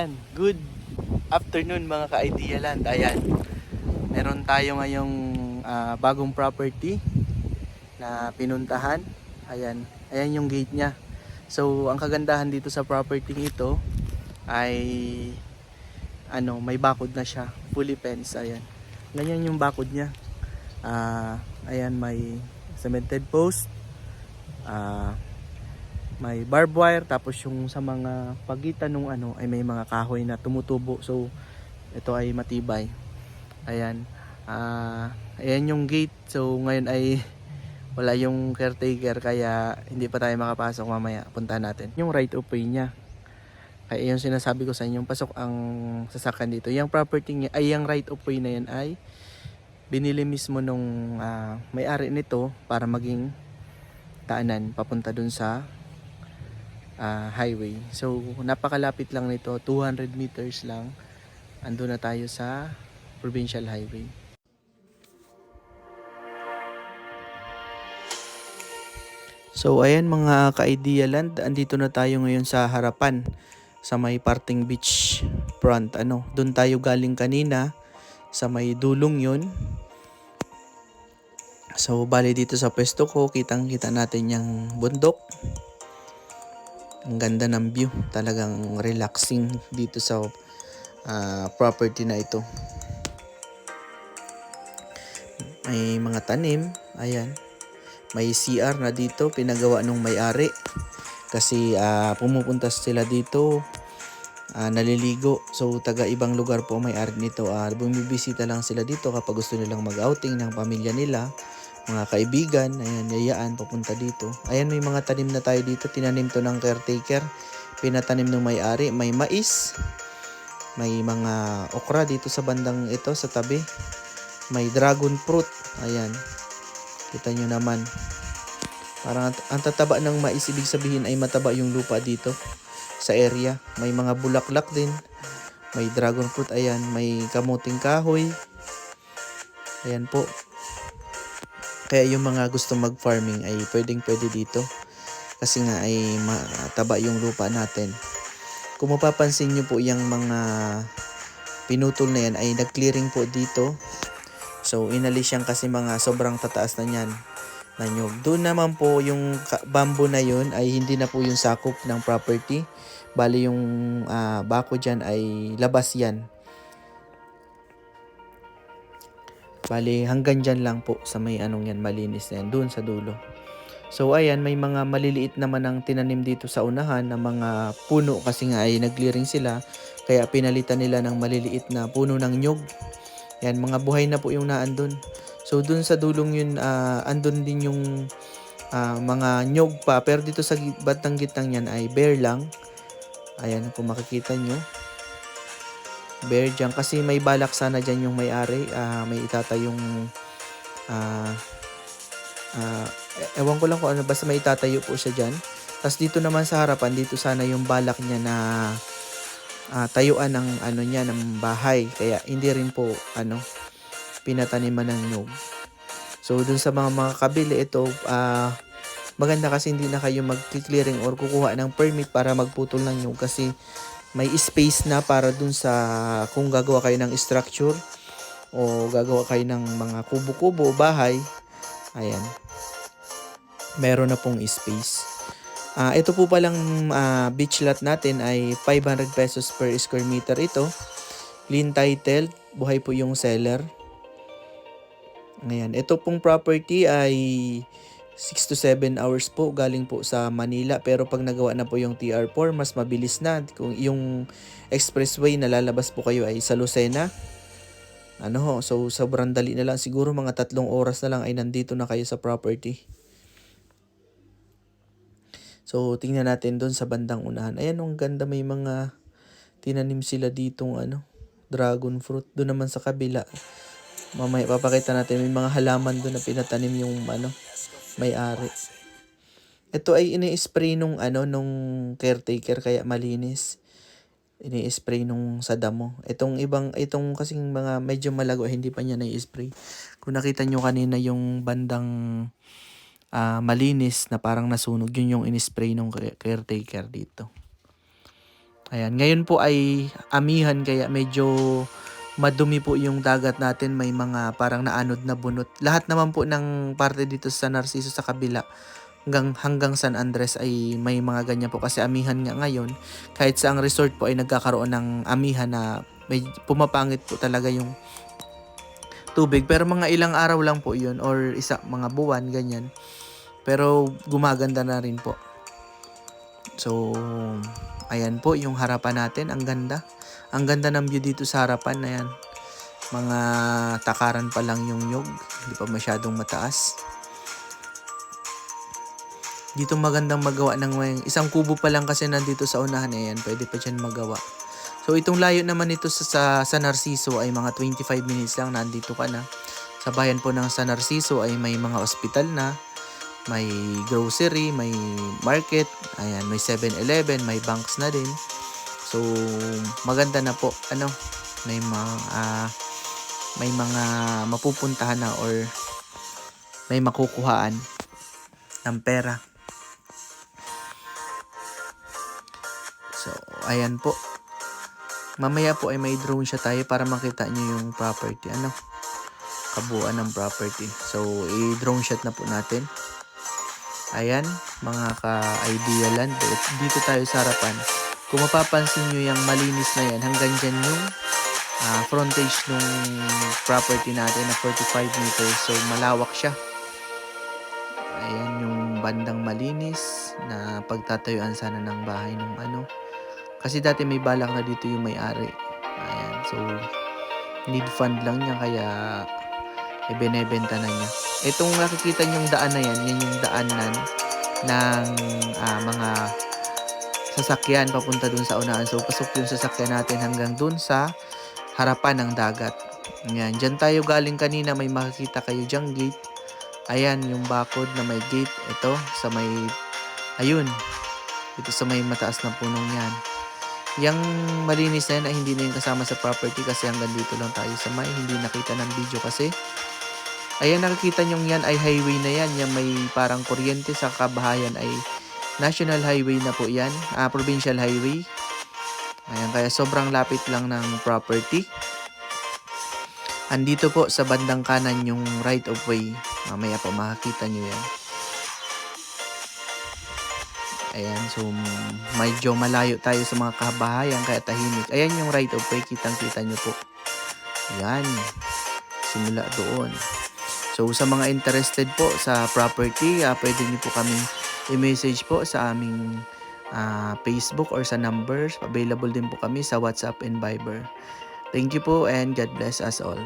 Ayan, good afternoon mga ka-Idea Land. Ayan, meron tayo ngayong bagong property na pinuntahan. Ayan, ayan yung gate niya. So, ang kagandahan dito sa property ito ay may bakod na siya, fully fenced. Ayan, ganyan yung bakod niya. Ayan, may cemented post, may barbed wire, tapos yung sa mga pagitan ng ay may mga kahoy na tumutubo. So ito ay matibay. Ayan, ayan yung gate. So ngayon ay wala yung caretaker, kaya hindi pa tayo makapasok. Mamaya puntahan natin yung right of way niya. Kaya yung sinasabi ko sa inyo, pasok ang sasakyan dito. Yung property niya ay yung right of way na yan ay binili mismo nung may-ari nito para maging daanan papunta dun sa highway. So napakalapit lang nito, 200 meters lang, ando na tayo sa provincial highway. So ayan mga ka-Idea Land, andito na tayo ngayon sa harapan sa may parting beach front. Doon tayo galing kanina sa may dulong yun. So bali dito sa pwesto ko, kitang-kita natin yung bundok. Ang ganda ng view, talagang relaxing dito sa property na ito. May mga tanim, ayan. May CR na dito, pinagawa nung may-ari. Kasi pumupunta sila dito, naliligo. So taga ibang lugar po may-ari nito. Bumibisita lang sila dito kapag gusto nilang mag-outing ng pamilya nila, mga kaibigan. Ayan, yayaan papunta dito. Ayan, may mga tanim na tayo dito. Tinanim to ng caretaker, pinatanim ng may-ari. May mais, may mga okra dito sa bandang ito sa tabi. May dragon fruit. Ayan, kita nyo naman. Parang ang tataba ng mais, ibig sabihin ay mataba yung lupa dito sa area. May mga bulaklak din. May dragon fruit. Ayan, may kamuting kahoy. Ayan po. Kaya yung mga gusto mag-farming ay pwede dito. Kasi nga ay mataba yung lupa natin. Kung mapapansin nyo po, yung mga pinutol na yan ay nag-clearing po dito. So inalis yan kasi mga sobrang tataas na yan na nyug. Doon naman po yung bamboo na yun ay hindi na po yung sakop ng property. Bali yung bako dyan ay labas yan. Bali hanggang dyan lang po sa may yan, malinis na yan, doon sa dulo. So ayan, may mga maliliit naman ang tinanim dito sa unahan na mga puno kasi nga ay nag-clearing sila. Kaya pinalitan nila ng maliliit na puno ng nyug. Yan, mga buhay na po yung naandun. So dun sa dulong yun, andun din yung mga nyog pa. Pero dito sa batang gitnang yan ay bare lang. Ayan, kung makikita nyo, bare dyan. Kasi may balak sana dyan yung may-ari. May itatayong ewan ko lang kung ano, basta may itatayo po siya dyan. Tapos dito naman sa harapan, dito sana yung balak niya na tayuan ng ng bahay. Kaya hindi rin po pinataniman ng nyug. So dun sa mga kabili, ito maganda kasi hindi na kayo mag-clearing or kukuha ng permit para magputol ng nyug, kasi may space na para dun sa kung gagawa kayo ng structure o gagawa kayo ng mga kubo-kubo o bahay. Ayan, meron na pong space. Ito po palang beach lot natin ay 500 pesos per square meter ito. Clean title, buhay po yung seller. Ngayon, ito pong property ay 6 to 7 hours po galing po sa Manila. Pero pag nagawa na po yung TR4, mas mabilis na. Kung yung expressway na lalabas po kayo ay sa Lucena, so sobrang dali na lang. Siguro mga 3 oras na lang ay nandito na kayo sa property. So tingnan natin doon sa bandang unahan. Ayan, ang ganda, may mga tinanim sila ditong dragon fruit. Doon naman sa kabila, mamaya papakita natin, may mga halaman doon na pinatanim yung may-ari. Ito ay ini-spray nung caretaker, kaya malinis. Ini-spray nung sa damo. Itong kasing mga medyo malago, hindi pa niya na-spray. Kung nakita nyo kanina yung bandang malinis na parang nasunog, yun yung in-spray nung caretaker dito. Ayan, ngayon po ay amihan kaya medyo madumi po yung dagat natin, may mga parang naanod na bunot. Lahat naman po ng parte dito sa Narciso sa kabila hanggang San Andres ay may mga ganyan po kasi amihan nga ngayon. Kahit sa ang resort po ay nagkakaroon ng amihan na may pumapangit po talaga yung tubig. Pero mga ilang araw lang po yun or mga buwan ganyan. Pero gumaganda na rin po. So, ayan po yung harapan natin. Ang ganda. Ang ganda ng view dito sa harapan na yan. Mga takaran pa lang yung nyug. Hindi pa masyadong mataas. Dito magandang magawa ng isang kubo pa lang kasi nandito sa unahan. Ayan, pwede pa dyan magawa. So, itong layo naman nito sa Narciso ay mga 25 minutes lang. Nandito ka na. Sa bayan po ng San Narciso ay may mga ospital na. May grocery, may market, ayan, may 7-Eleven, may banks na din. So, maganda na po, may mga mapupuntahan na or may makukuhaan ng pera. So, ayan po. Mamaya po ay may drone siya tayo para makita nyo yung property, kabuuan ng property. So, i-drone shot na po natin. Ayan, mga ka-idea land. Dito tayo sa harapan. Kung mapapansin nyo yung malinis na yan, hanggang dyan yung frontage ng property natin na 45 meters. So, malawak siya. Ayan yung bandang malinis na pagtatayuan sana ng bahay ng Kasi dati may balak na dito yung may-ari. Ayan, so need fund lang niya kaya ibinebenta na niya. Itong nakikita niyong daan na yan yung daanan ng mga sasakyan papunta dun sa unahan. So, pasok yung sasakyan natin hanggang dun sa harapan ng dagat. Yan. Diyan tayo galing kanina. May makikita kayo dyang gate. Ayan, yung bakod na may gate. Ito, sa may, ayun. Ito sa may mataas na punong yan. Yang malinis na yan ay hindi na yung kasama sa property kasi hanggang dito lang tayo sa may. Hindi nakita ng video kasi ayan, nakikita nyo yan ay highway na yan. Yan may parang kuryente sa kabahayan ay national highway na po yan. Provincial highway. Ayan, kaya sobrang lapit lang ng property. Andito po sa bandang kanan yung right of way. Mamaya po makakita nyo yan. Ayan, so medyo malayo tayo sa mga kabahayan kaya tahimik. Ayan yung right of way. Kitang-kita nyo po. Ayan. Simula doon. So, sa mga interested po sa property, pwede niyo po kaming i-message po sa aming Facebook or sa numbers. Available din po kami sa WhatsApp and Viber. Thank you po and God bless us all.